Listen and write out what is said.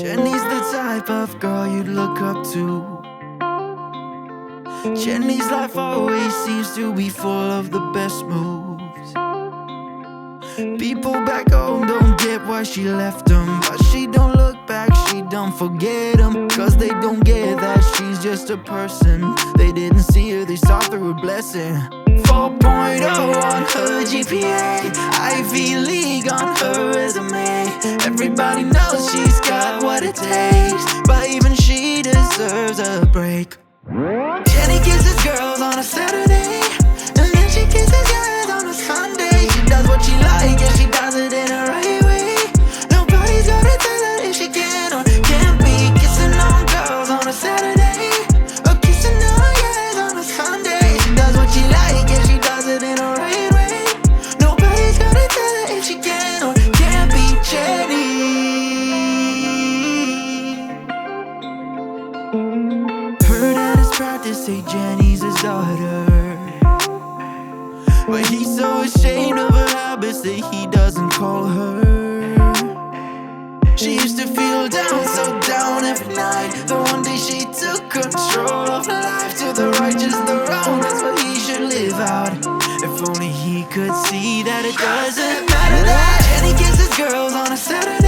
Jenny's the type of girl you'd look up to. Jenny's life always seems to be full of the best moves. People back home don't get why she left them, but she don't look back, she don't forget them. Cause they don't get that she's just a person. They didn't see her, they saw through her blessing. 4.0 on her GPA, Ivy League on her resume. Everybody knows she's got what it takes, but even she deserves a break. Jenny kisses girls on a Saturday, and then she kisses guys on a Sunday. She does what she likes, and she does it in a right way. Nobody's gonna tell her if she can or can't be kissing on girls on a Saturday, or kissing on guys on a Sunday. She does what she likes, and she does it in a right way. Nobody's gonna tell her if she can or can't be Jenny. Heard at his practice say Jenny's his daughter, but he's so ashamed of her habits that he doesn't call her. She used to feel down, so down every night. The one day she took control of her life. To the righteous, the wrong, that's what he should live out. If only he could see that it doesn't matter that Jenny kisses girls on a Saturday,